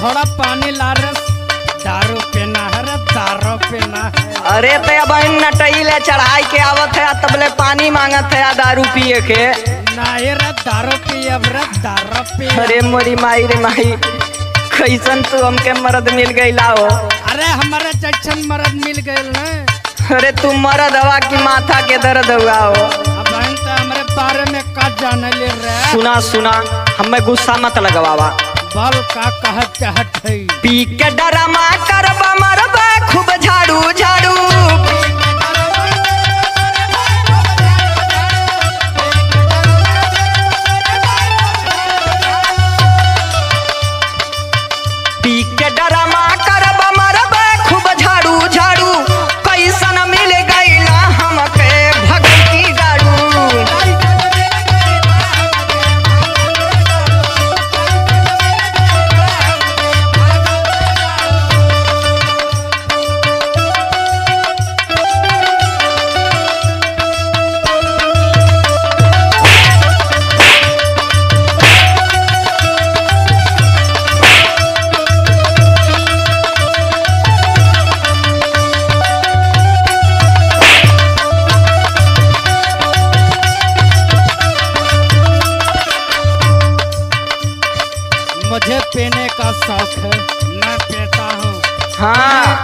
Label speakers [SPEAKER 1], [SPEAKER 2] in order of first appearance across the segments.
[SPEAKER 1] थोड़ा पानी ला रे, दारू पीना है रे, दारू पीना है।
[SPEAKER 2] अरे तो अब नटई ले चढ़ाई के आवत है तबले पानी मांगत है दारू पिए के।
[SPEAKER 1] नहीं रे दारू पियब रे, दारू पियब।
[SPEAKER 2] अरे मोरी माई रे माई, कैसन तू हमके मर्द मिल गई लाओ।
[SPEAKER 1] अरे हमारे जैसन मर्द मिल गए न।
[SPEAKER 2] अरे तू मर्द हवा की माथा के दर्द हुआ हो।
[SPEAKER 1] अब तो हमारे बारे में का जाने ले रहे।
[SPEAKER 2] सुना सुना, हमें गुस्सा मत लगवावा।
[SPEAKER 1] बल का कहत चाहत है।
[SPEAKER 2] पी के डरामा करबा मरबा खूब झाड़ू झाड़ू। पी के डरामा करबा मरबा खूब झाड़ू झाड़ू। कैसन मिल गईला हमके भगती गाड़ू।
[SPEAKER 1] मुझे पीने का शौक है, मैं पीता हूँ।
[SPEAKER 2] हाँ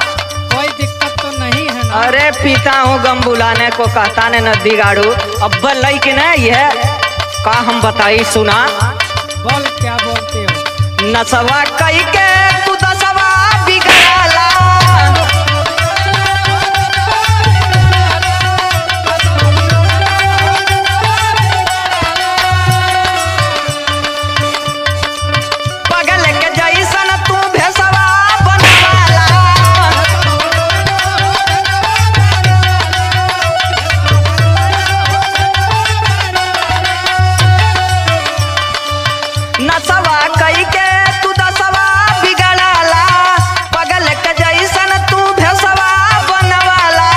[SPEAKER 1] कोई दिक्कत तो नहीं है ना?
[SPEAKER 2] अरे पीता हूँ गम बुलाने को कहता ने नदी गाड़ू। अब लई के ना ये का हम बताई सुना।
[SPEAKER 1] बोल क्या बोलती हो?
[SPEAKER 2] नसवा कई के तू दसवा बिगड़ाला। पगल के जैसन तू भेसवा बनवाला। नसवा कई के तू दसवा बिगड़ाला। पगल के जैसन तू भेसवा बनवाला।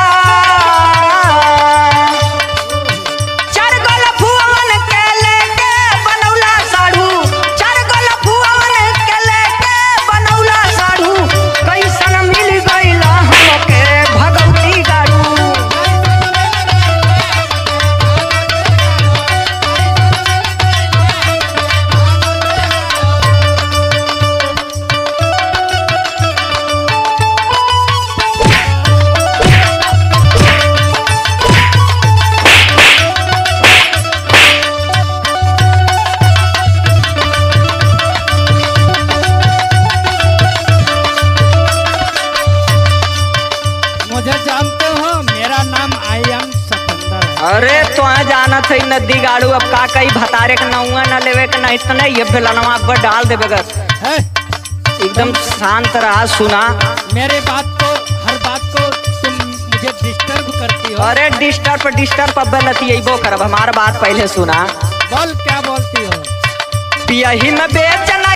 [SPEAKER 2] चार गोल फुवन के लेके बनौला साढ़ू। चार गोल फुवन के लेके बनौला साढ़ू। कैसन मिल गईला हमके भगवती गाड़ू।
[SPEAKER 1] मुझे जानते हो, मेरा नाम आयन सिकंदर है।
[SPEAKER 2] अरे तो जानत है नदी गाड़ू। अब का कई भतारे के नौआ न लेवे के नहीं तो नहीं, ये बेलनवा अब डाल देवे गस।
[SPEAKER 1] है?
[SPEAKER 2] एकदम शांत रहा सुना।
[SPEAKER 1] मेरे बात को, हर बात को तुम मुझे डिस्टर्ब करती हो।
[SPEAKER 2] अरे डिस्टर्ब अब लतियबो करब। हमार बात पहले सुना।
[SPEAKER 1] बोल क्या बोलती हो?
[SPEAKER 2] पियही में बेचना